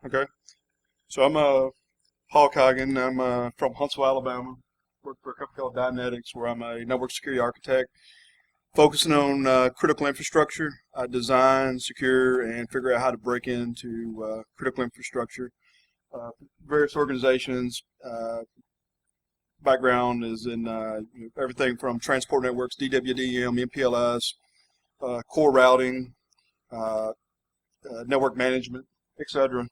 Okay. So I'm Paul Coggin. I'm from Huntsville, Alabama. Work for a company called Dynetics, where I'm a network security architect, focusing on critical infrastructure. I design, secure, and figure out how to break into critical infrastructure. Uh, Various organizations. Background is in everything from transport networks, DWDM, MPLS, core routing, uh, network management, etc.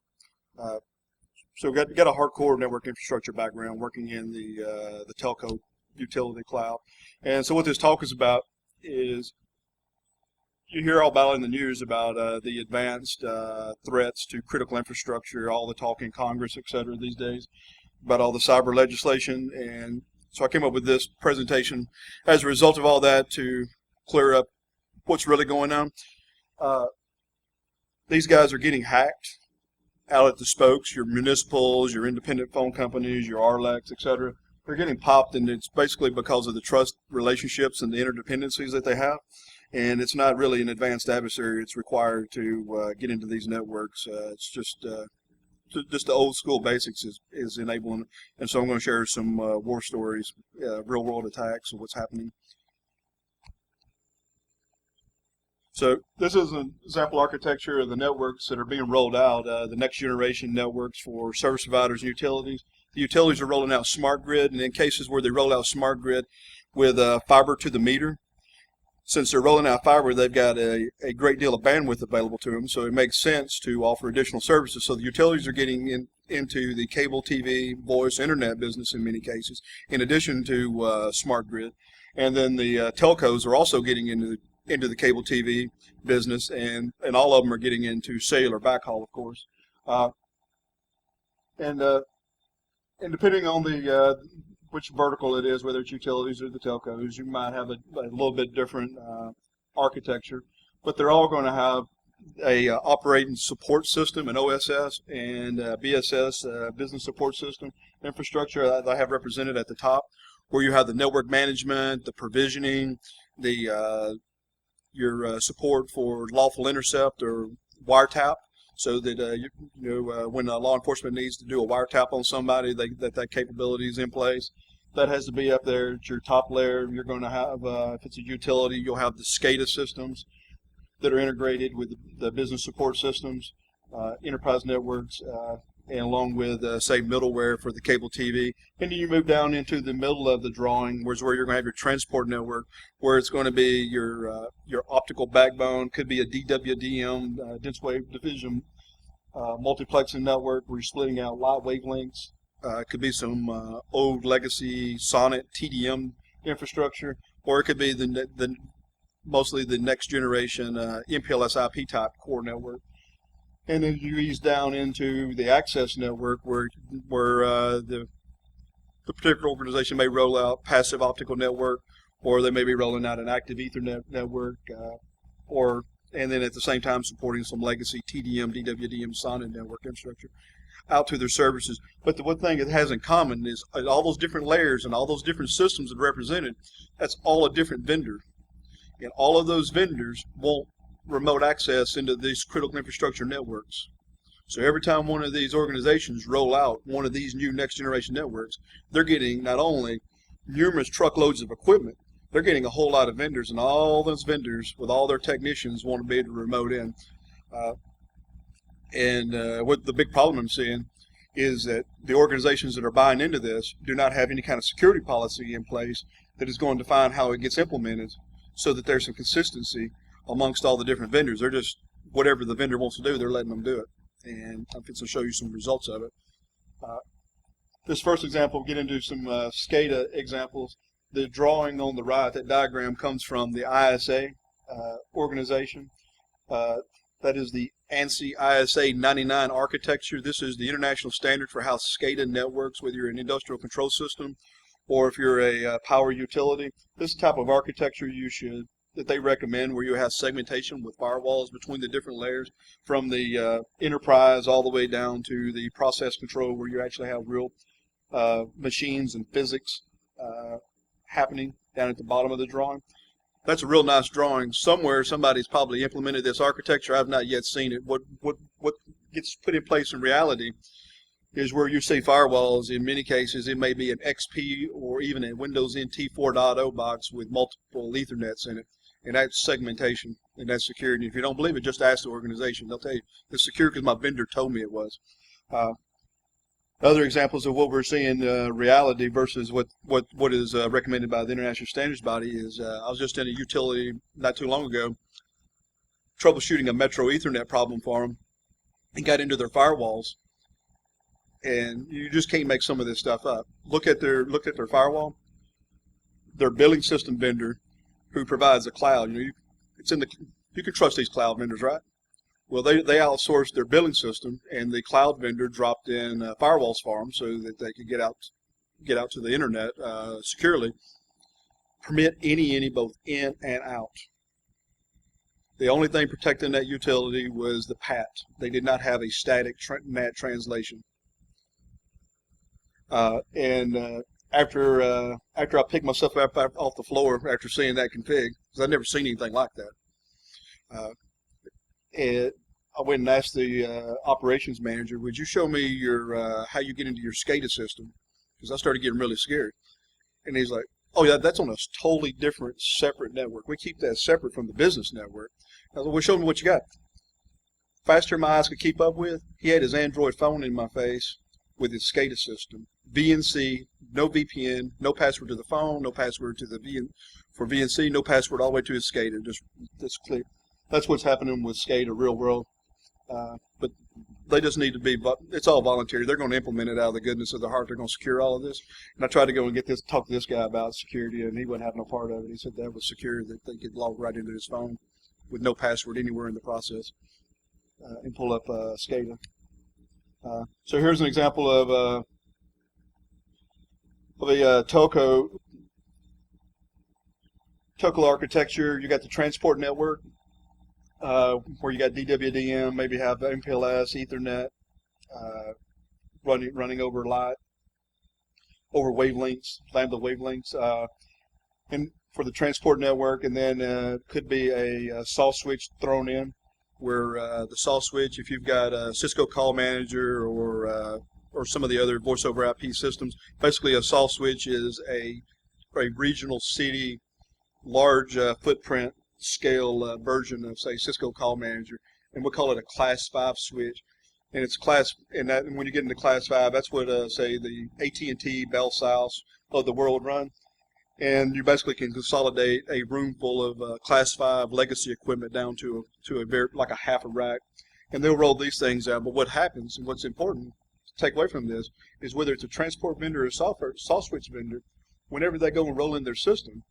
So got a hardcore network infrastructure background working in the telco utility cloud. And so what this talk is about is you hear all about in the news about the advanced threats to critical infrastructure, all the talk in Congress, et cetera, these days, about all the cyber legislation. And so I came up with this presentation as a result of all that to clear up what's really going on. Uh, these guys are getting hacked out at the spokes, your municipals, your independent phone companies, your RLECs, et cetera. They're getting popped, and it's basically because of the trust relationships and the interdependencies that they have. And it's not really an advanced adversary. It's required to get into these networks. It's just the old school basics is enabling. And so I'm going to share some war stories, real world attacks, and what's happening. So this is an example architecture of the networks that are being rolled out, the next generation networks for service providers and utilities. The utilities are rolling out smart grid, and in cases where they roll out smart grid with fiber to the meter, since they're rolling out fiber, they've got a great deal of bandwidth available to them, so it makes sense to offer additional services. So the utilities are getting into the cable TV, voice, internet business in many cases, in addition to smart grid. And then the telcos are also getting into the cable TV business, and all of them are getting into cellular backhaul, of course. Uh, and depending on the which vertical it is, whether it's utilities or the telcos, you might have a little bit different architecture, but they're all going to have a operating support system, an OSS, and BSS, business support system infrastructure that I have represented at the top, where you have the network management, the provisioning, the your support for lawful intercept or wiretap, so that when law enforcement needs to do a wiretap on somebody, that capability is in place. That has to be up there at your top layer. You're going to have, if it's a utility, you'll have the SCADA systems that are integrated with the business support systems, enterprise networks, and along with, say, middleware for the cable TV. And then you move down into the middle of the drawing, where you're going to have your transport network, where it's going to be your optical backbone, could be a DWDM, dense wave division multiplexing network, where you're splitting out light wavelengths. It could be some old legacy Sonnet TDM infrastructure, or it could be the mostly the next generation MPLS IP type core network. And then you ease down into the access network, where the particular organization may roll out passive optical network, or they may be rolling out an active Ethernet network, and then at the same time supporting some legacy TDM, DWDM, Sonnet network infrastructure out to their services. But the one thing it has in common is all those different layers and all those different systems that are represented, that's all a different vendor. And all of those vendors want remote access into these critical infrastructure networks. So every time one of these organizations roll out one of these new next generation networks, they're getting not only numerous truckloads of equipment, they're getting a whole lot of vendors, and all those vendors with all their technicians want to be able to remote in. What the big problem I'm seeing is that the organizations that are buying into this do not have any kind of security policy in place that is going to define how it gets implemented, so that there's some consistency amongst all the different vendors. They're just, whatever the vendor wants to do, they're letting them do it. And I'm going to show you some results of it. This first example, we'll get into some SCADA examples. The drawing on the right, that diagram, comes from the ISA organization. That is the ANSI ISA 99 architecture. This is the international standard for how SCADA networks, whether you're an industrial control system or if you're a power utility. This type of architecture that they recommend, where you have segmentation with firewalls between the different layers, from the enterprise all the way down to the process control, where you actually have real machines and physics happening down at the bottom of the drawing. That's a real nice drawing. Somewhere somebody's probably implemented this architecture. I've not yet seen it. What gets put in place in reality is where you see firewalls. In many cases, it may be an XP or even a Windows NT 4.0 box with multiple Ethernets in it. And that's segmentation and that's security. If you don't believe it, just ask the organization. They'll tell you it's secure because my vendor told me it was. Other examples of what we're seeing reality versus what is recommended by the International Standards Body is I was just in a utility not too long ago troubleshooting a Metro Ethernet problem for them and got into their firewalls. And you just can't make some of this stuff up. Look at their firewall. Their billing system vendor, who provides a cloud. You can trust these cloud vendors, right? Well, they outsourced their billing system, and the cloud vendor dropped in firewalls for them so that they could get out to the internet securely. Permit any both in and out. The only thing protecting that utility was the PAT. They did not have a static NAT translation. After I picked myself up off the floor after seeing that config, because I'd never seen anything like that, I went and asked the operations manager, "Would you show me your how you get into your SCADA system?" Because I started getting really scared. And he's like, "Oh yeah, that's on a totally different, separate network. We keep that separate from the business network." I was like, "Well, show me what you got." Faster than my eyes could keep up with, he had his Android phone in my face with his SCADA system. VNC, no VPN, no password to the phone, no password to the VNC, no password all the way to his SCADA. Just clear. That's what's happening with SCADA real world. But they just need to be, it's all voluntary. They're going to implement it out of the goodness of their heart. They're going to secure all of this. And I tried to go and talk to this guy about security, and he wouldn't have no part of it. He said that was secure, that they could log right into his phone with no password anywhere in the process and pull up SCADA. So here's an example of a telco architecture. You got the transport network where you got DWDM, maybe have MPLS, Ethernet running over wavelengths, lambda wavelengths, and for the transport network, and then could be a SAW switch thrown in, where the SAW switch, if you've got a Cisco Call Manager or some of the other voice over IP systems, basically a SAW switch is a regional city, large footprint scale version of, say, Cisco Call Manager, and we'll call it a Class 5 switch. And it's and when you get into Class 5, that's what say the AT&T, Bell South of the world run. And you basically can consolidate a room full of Class 5 legacy equipment down to like a half a rack, and they'll roll these things out. But what happens, and what's important to take away from this, is whether it's a transport vendor or a SAW switch vendor, whenever they go and roll in their system,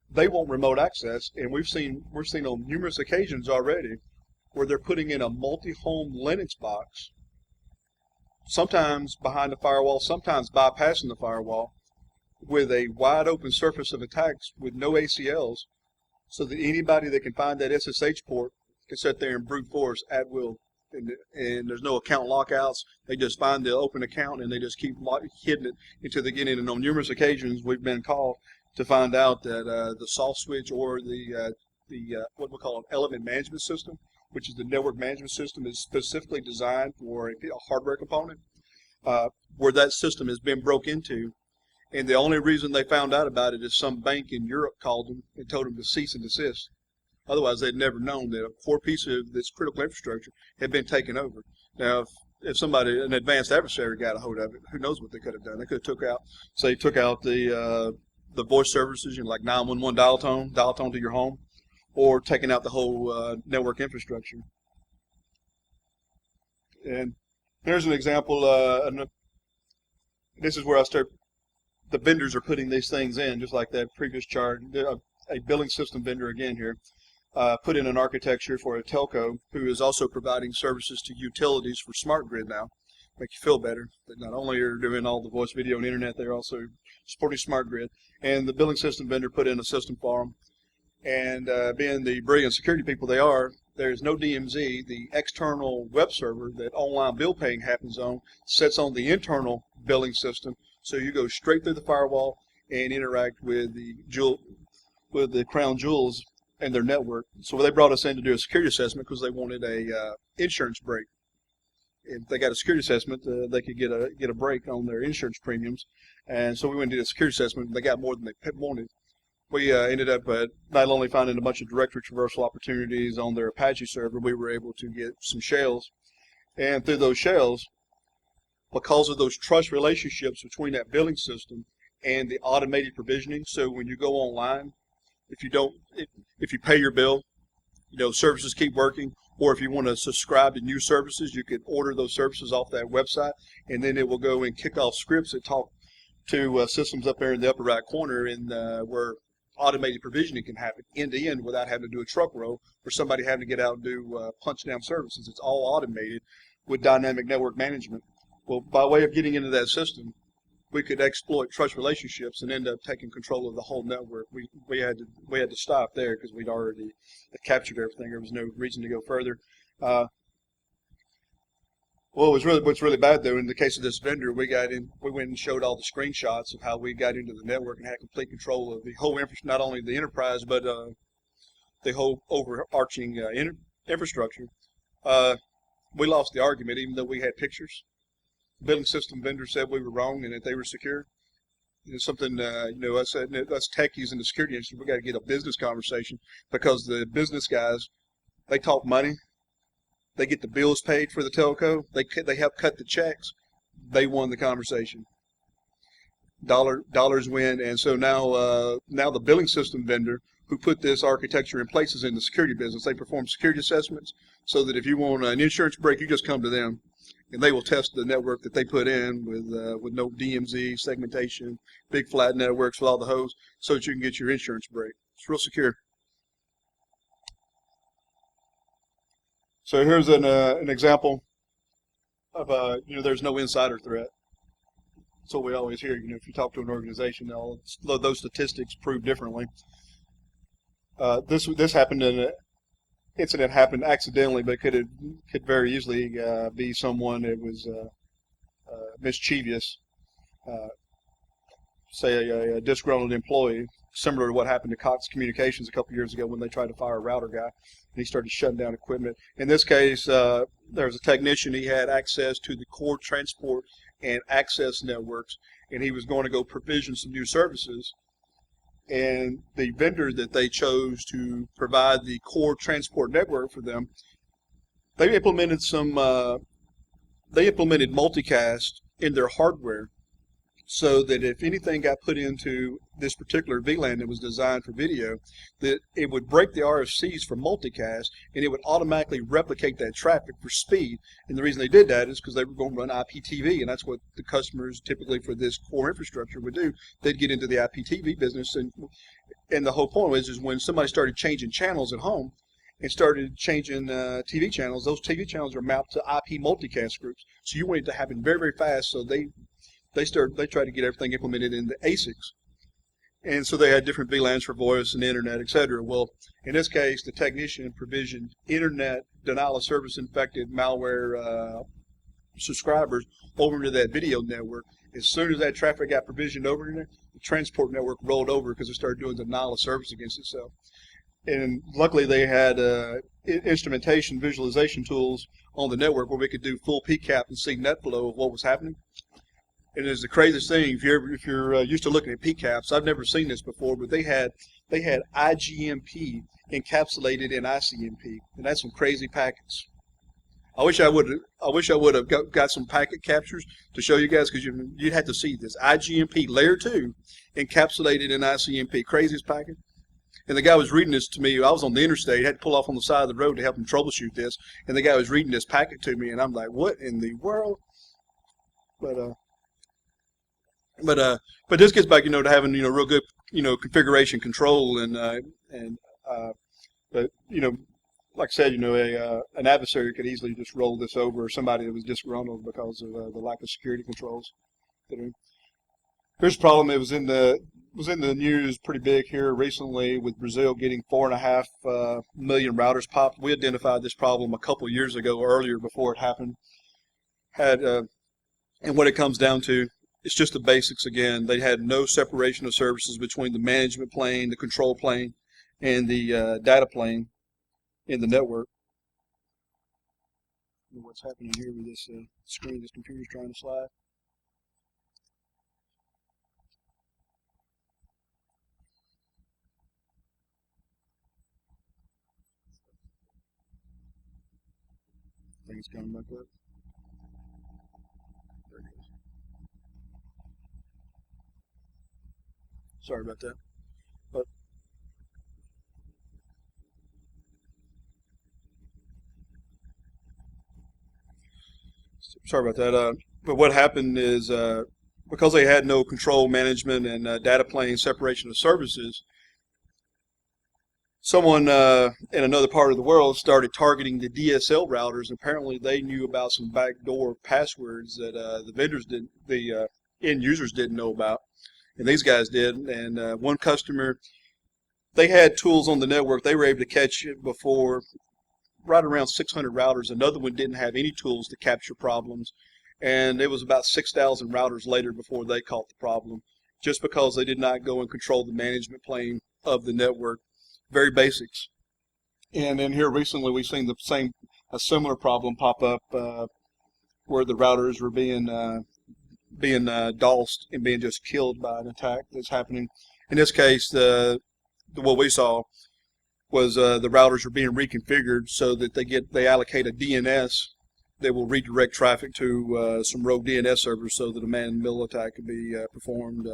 they want remote access. And we've seen on numerous occasions already where they're putting in a multi-home Linux box, sometimes behind the firewall, sometimes bypassing the firewall, with a wide open surface of attacks with no ACLs, so that anybody that can find that SSH port can sit there and brute force at will. And there's no account lockouts. They just find the open account and they just keep hitting it until they get in. And on numerous occasions, we've been called to find out that the SAW switch or the what we call an element management system, which is the network management system, is specifically designed for a hardware component, where that system has been broke into. And the only reason they found out about it is some bank in Europe called them and told them to cease and desist. Otherwise, they'd never known that a core piece of this critical infrastructure had been taken over. Now, if an advanced adversary got a hold of it, who knows what they could have done? They could have took out the voice services, like 911 dial tone to your home, or taking out the whole network infrastructure. And here's an example. This is where I start. The vendors are putting these things in, just like that previous chart. A billing system vendor again here put in an architecture for a telco who is also providing services to utilities for smart grid now. Make you feel better that not only are doing all the voice, video, and internet, they're also supporting smart grid. And the billing system vendor put in a system for them. And being the brilliant security people they are, there's no DMZ. The external web server that online bill paying happens on sits on the internal billing system. So you go straight through the firewall and interact with the crown jewels their network. So they brought us in to do a security assessment because they wanted a insurance break. If they got a security assessment, they could get a break on their insurance premiums. And so we went and did a security assessment. And they got more than they wanted. We ended up not only finding a bunch of directory traversal opportunities on their Apache server, we were able to get some shells. And through those shells, because of those trust relationships between that billing system and the automated provisioning, so when you go online, if you pay your bill, services keep working, or if you want to subscribe to new services, you can order those services off that website, and then it will go and kick off scripts that talk to systems up there in the upper right corner, and where automated provisioning can happen end to end without having to do a truck roll or somebody having to get out and do punch down services. It's all automated with dynamic network management. Well, by way of getting into that system, we could exploit trust relationships and end up taking control of the whole network. We had to stop there because we'd already captured everything. There was no reason to go further. What's really bad though, in the case of this vendor, we went and showed all the screenshots of how we got into the network and had complete control of the whole not only the enterprise but the whole overarching infrastructure. We lost the argument, even though we had pictures. The billing system vendor said we were wrong and that they were secure. It's something, us techies in the security industry, we got to get a business conversation, because the business guys, they talk money. They get the bills paid for the telco. They help cut the checks. They won the conversation. Dollars win, and so now the billing system vendor who put this architecture in place is in the security business. They perform security assessments so that if you want an insurance break, you just come to them, and they will test the network that they put in with no DMZ segmentation, big flat networks with all the hosts, so that you can get your insurance break. It's real secure. So here's an example of there's no insider threat. That's what we always hear. If you talk to an organization, those statistics prove differently. This happened in an incident happened accidentally, but could very easily be someone that was mischievous. Say a disgruntled employee, similar to what happened to Cox Communications a couple years ago when they tried to fire a router guy, and he started shutting down equipment. In this case, there was a technician. He had access to the core transport and access networks, and he was going to go provision some new services. And the vendor that they chose to provide the core transport network for them, they implemented multicast in their hardware, so that if anything got put into this particular VLAN that was designed for video, that it would break the RFCs for multicast, and it would automatically replicate that traffic for speed. And the reason they did that is because they were going to run IPTV, and that's what the customers typically for this core infrastructure would do. They'd get into the IPTV business, and the whole point was when somebody started changing channels at home and started changing TV channels, those TV channels are mapped to IP multicast groups. So you want it to happen very, very fast. So they tried to get everything implemented in the ASICs. And so they had different VLANs for voice and internet, etc. Well, in this case, the technician provisioned internet denial of service infected malware subscribers over into that video network. As soon as that traffic got provisioned over in there, the transport network rolled over because it started doing denial of service against itself. And luckily they had instrumentation visualization tools on the network where we could do full PCAP and see net flow of what was happening. And it's the craziest thing, if you're used to looking at PCAPs, I've never seen this before, but they had IGMP encapsulated in ICMP, and that's some crazy packets. I wish I would have got some packet captures to show you guys, because you'd have to see this IGMP layer 2 encapsulated in ICMP, craziest packet. And the guy was reading this to me. I was on the interstate, had to pull off on the side of the road to help him troubleshoot this, and the guy was reading this packet to me, and I'm like, what in the world? But this gets back, to having real good configuration control, but like I said, an adversary could easily just roll this over, or somebody that was disgruntled because of the lack of security controls. Here's a problem. It was in the news pretty big here recently with Brazil getting 4.5 million routers popped. We identified this problem a couple years ago, earlier, before it happened. And what it comes down to, it's just the basics again. They had no separation of services between the management plane, the control plane, and the data plane in the network. What's happening here with this screen? This computer's trying to slide. I think it's coming back up. There it goes. Sorry about that. But sorry about that. But what happened is because they had no control management and data plane separation of services, someone in another part of the world started targeting the DSL routers. Apparently, they knew about some backdoor passwords that the vendors didn't, the end users didn't know about, and these guys did. And one customer, they had tools on the network. They were able to catch it before right around 600 routers. Another one didn't have any tools to capture problems, and it was about 6,000 routers later before they caught the problem, just because they did not go and control the management plane of the network. Very basics. And then here recently we've seen a similar problem pop up where the routers were being DOSed and being just killed by an attack that's happening. In this case, what we saw was the routers were being reconfigured so that they allocate a DNS that will redirect traffic to some rogue DNS servers so that a man-in-the-middle attack could be performed,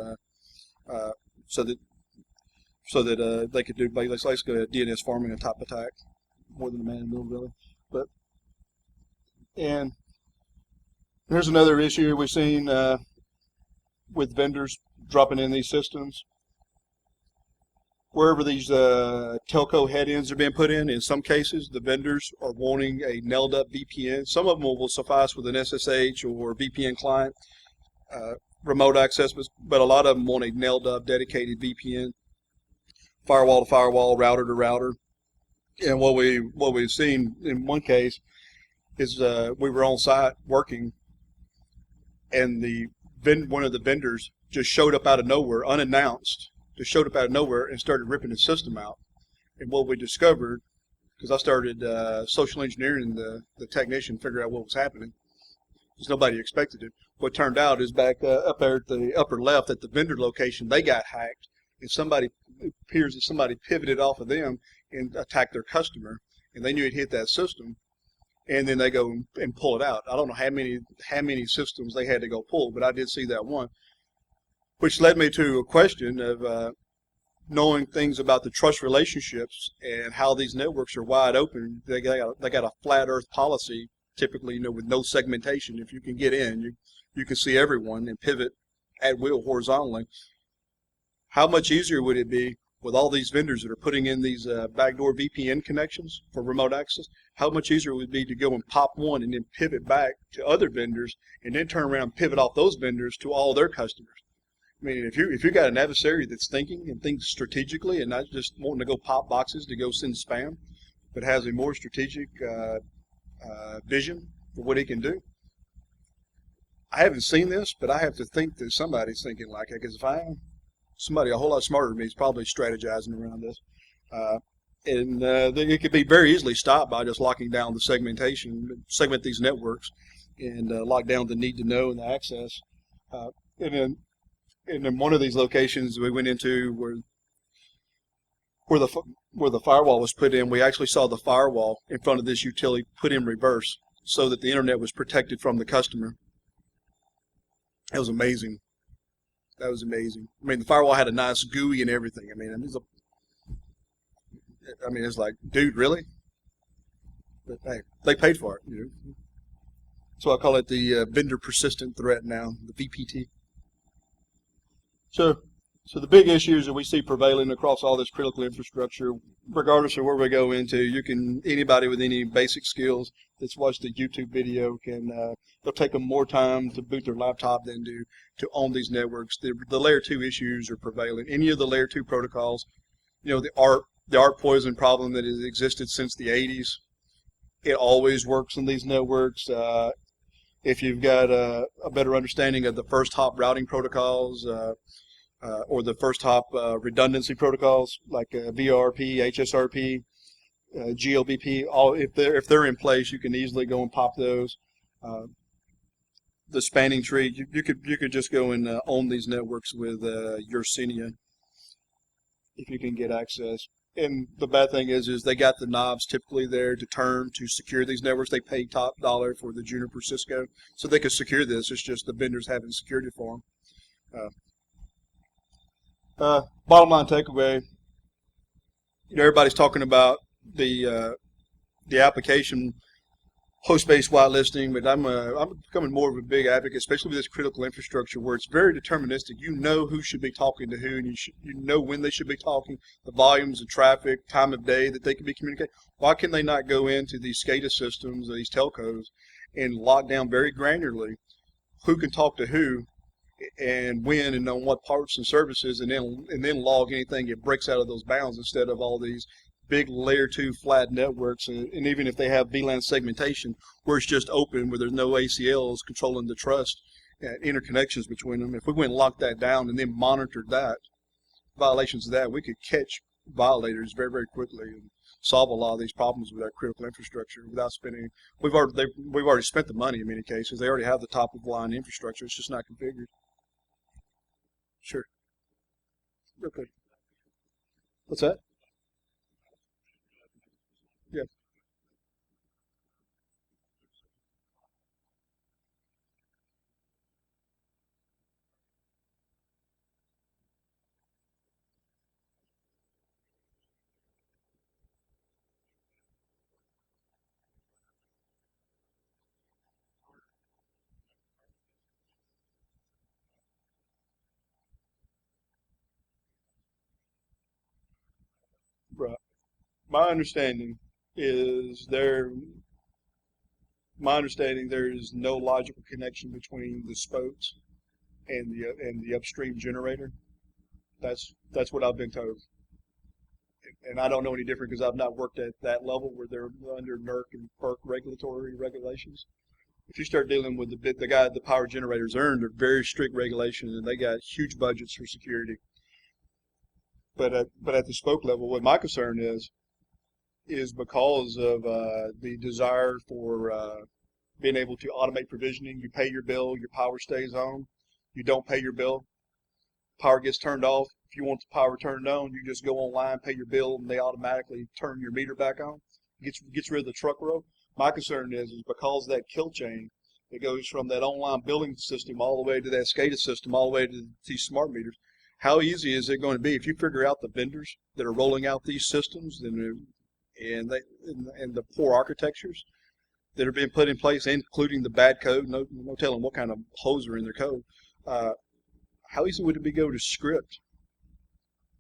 so that they could do basically a DNS farming type attack, more than a man-in-the-middle really. And here's another issue we've seen with vendors dropping in these systems. Wherever these telco head-ends are being put in some cases, the vendors are wanting a nailed-up VPN. Some of them will suffice with an SSH or VPN client, remote access, but a lot of them want a nailed-up dedicated VPN, firewall to firewall, router to router. And what we've seen in one case is we were on site working, and one of the vendors just showed up out of nowhere, unannounced. Just showed up out of nowhere and started ripping the system out. And what we discovered, because I started social engineering the technician, figure out what was happening, because nobody expected it. What turned out is back up there at the upper left at the vendor location, they got hacked, and it appears that somebody pivoted off of them and attacked their customer, and they knew it hit that system, and then they go and pull it out. I don't know how many systems they had to go pull, but I did see that one, which led me to a question of knowing things about the trust relationships and how these networks are wide open. They got a flat earth policy, typically, with no segmentation. If you can get in, you can see everyone and pivot at will horizontally. How much easier would it be with all these vendors that are putting in these backdoor VPN connections for remote access? How much easier would it be to go and pop one and then pivot back to other vendors and then turn around and pivot off those vendors to all their customers? I mean, if you got an adversary that's thinking and thinks strategically and not just wanting to go pop boxes to go send spam, but has a more strategic vision for what he can do. I haven't seen this, but I have to think that somebody's thinking like that, because if I am, somebody a whole lot smarter than me is probably strategizing around this. And it could be very easily stopped by just locking down the segment these networks, and lock down the need to know and the access. And in one of these locations we went into where the firewall was put in, we actually saw the firewall in front of this utility put in reverse so that the internet was protected from the customer. That was amazing. That was amazing. I mean, the firewall had a nice GUI and everything. I mean, it's like, dude, really? But hey, they paid for it. So I call it the vendor persistent threat now, the VPT. So the big issues that we see prevailing across all this critical infrastructure, regardless of where we go into, anybody with any basic skills that's watched a YouTube video they'll take them more time to boot their laptop than to own these networks. The layer 2 issues are prevailing. Any of the layer 2 protocols, the ARP poison problem that has existed since the 80s, it always works in these networks. If you've got a better understanding of the first hop routing protocols, or the first hop redundancy protocols like VRP, HSRP, GLBP. All if they're in place, you can easily go and pop those. Uh, the spanning tree, you could just go and own these networks with Yersinia if you can get access. And the bad thing is they got the knobs typically there to turn to secure these networks. They pay top dollar for the Juniper Cisco, so they could secure this. It's just the vendors having security for them. Bottom line takeaway: everybody's talking about the application host-based whitelisting, but I'm becoming more of a big advocate, especially with this critical infrastructure where it's very deterministic. You know who should be talking to who, and you know when they should be talking, the volumes of traffic, time of day that they can be communicating. Why can they not go into these SCADA systems, these telcos, and lock down very granularly who can talk to who, and when, and on what parts and services, and then log anything that breaks out of those bounds instead of all these big layer 2 flat networks, and even if they have VLAN segmentation where it's just open, where there's no ACLs controlling the trust interconnections between them. If we went and locked that down and then monitored that, violations of that, we could catch violators very, very quickly and solve a lot of these problems with our critical infrastructure without spending. We've already spent the money in many cases. They already have the top of the line infrastructure. It's just not configured. Sure. Okay. What's that? Yeah. Right. My understanding is there. My understanding there is no logical connection between the spokes and the upstream generator. That's what I've been told, and I don't know any different because I've not worked at that level where they're under NERC and FERC regulatory regulations. If you start dealing with the power generators earned, they're very strict regulations and they got huge budgets for security. But at the spoke level, what my concern is because of the desire for being able to automate provisioning. You pay your bill, your power stays on. You don't pay your bill, power gets turned off. If you want the power turned on, you just go online, pay your bill, and they automatically turn your meter back on. Gets rid of the truck roll. My concern is because that kill chain that goes from that online billing system all the way to that SCADA system, all the way to these smart meters. How easy is it going to be if you figure out the vendors that are rolling out these systems and the poor architectures that are being put in place, including the bad code, no telling what kind of holes are in their code. Uh, how easy would it be go to script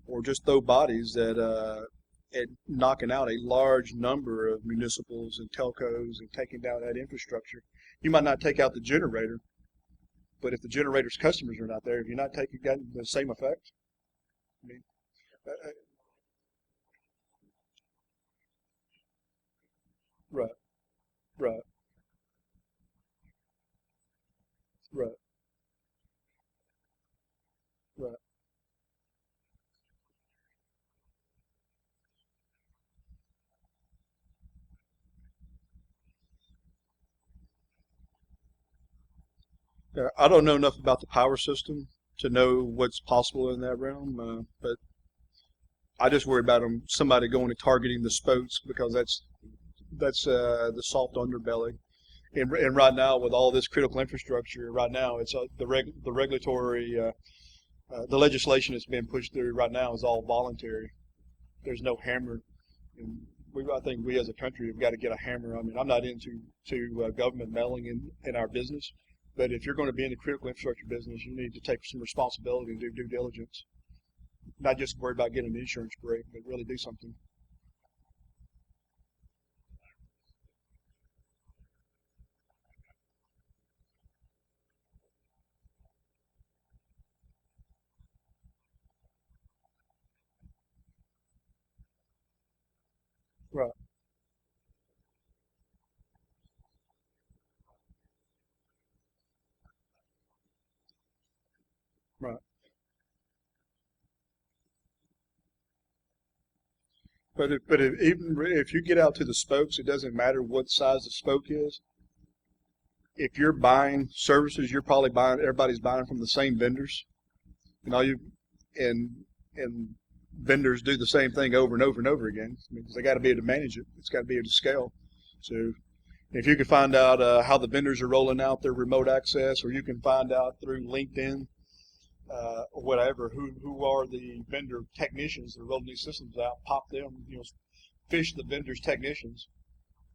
or just throw bodies at knocking out a large number of municipals and telcos and taking down that infrastructure? You might not take out the generator, but if the generator's customers are not there, have you not gotten the same effect? I mean, right, right, right, right. I don't know enough about the power system to know what's possible in that realm, but I just worry about somebody going and targeting the spokes because that's the soft underbelly. And right now, with all this critical infrastructure, right now it's the regulatory the legislation that's being pushed through right now is all voluntary. There's no hammer, and I think we as a country have got to get a hammer. I mean, I'm not into government meddling in our business, but if you're going to be in the critical infrastructure business, you need to take some responsibility and do due diligence, not just worry about getting an insurance break, but really do something. Right, right. Even if you get out to the spokes, it doesn't matter what size the spoke is. If you're buying services, you're probably buying. Everybody's buying from the same vendors, and and vendors do the same thing over and over and over again because they got to be able to manage it. It's got to be able to scale. So if you can find out how the vendors are rolling out their remote access, or you can find out through LinkedIn or whatever who are the vendor technicians that are rolling these systems out, pop them, fish the vendors technicians,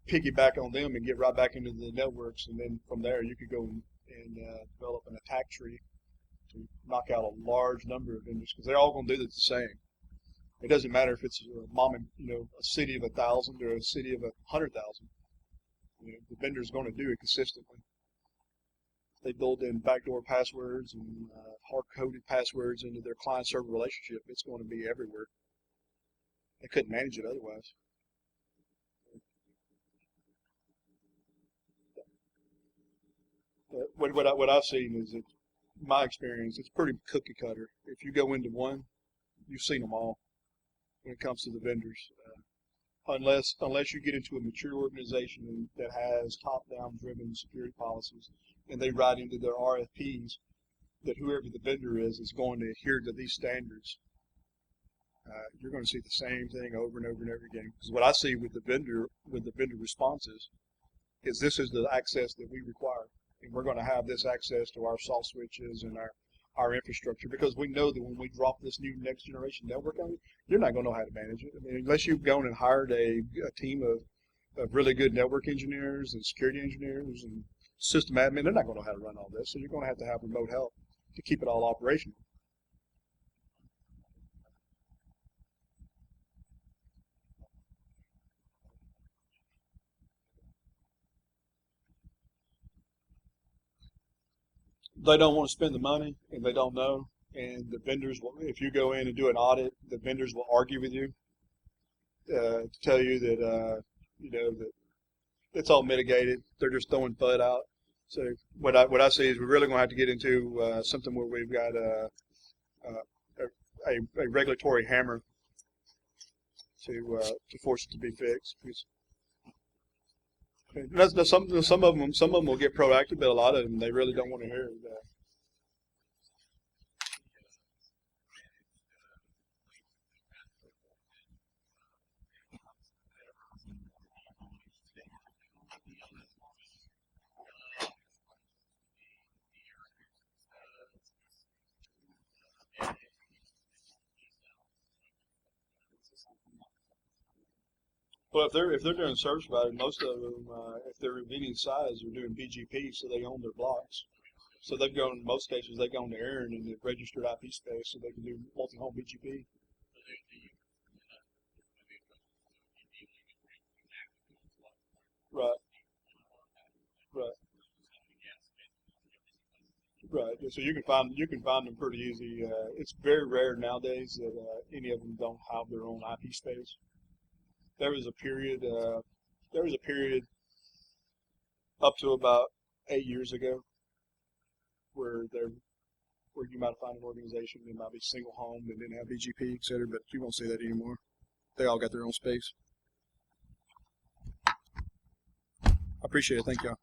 piggyback on them, and get right back into the networks, and then from there you could go and develop an attack tree to knock out a large number of vendors because they're all going to do it the same. It doesn't matter if it's a city of 1,000 or a city of 100,000. The vendor's going to do it consistently. They build in backdoor passwords and hard-coded passwords into their client-server relationship. It's going to be everywhere. They couldn't manage it otherwise. What I've seen is, my experience, it's pretty cookie cutter. If you go into one, you've seen them all when it comes to the vendors. Unless you get into a mature organization that has top-down driven security policies, and they write into their RFPs that whoever the vendor is going to adhere to these standards, you're going to see the same thing over and over and over again. Because what I see with the vendor responses is this is the access that we require, and we're going to have this access to our soft switches and our infrastructure, because we know that when we drop this new next generation network on you, you're not going to know how to manage it. I mean, unless you've gone and hired a team of really good network engineers and security engineers and system admin, they're not going to know how to run all this. So you're going to have remote help to keep it all operational. They don't want to spend the money, and they don't know. And the vendors will, if you go in and do an audit, the vendors will argue with you to tell you that that it's all mitigated. They're just throwing FUD out. So what I see is we're really going to have to get into something where we've got a regulatory hammer to force it to be fixed. Some of them will get proactive, but a lot of them they really don't want to hear it. Well, if they're doing service provider, most of them, if they're of any size, are doing BGP, so they own their blocks. So they've gone, in most cases, they've gone to Aaron and they've registered IP space, so they can do multi-home BGP. Right, right, right. So you can find them pretty easy. It's very rare nowadays that any of them don't have their own IP space. There was a period. There was a period up to about 8 years ago where you might find an organization that might be single home that didn't have BGP, et cetera, but you won't see that anymore. They all got their own space. I appreciate it. Thank y'all.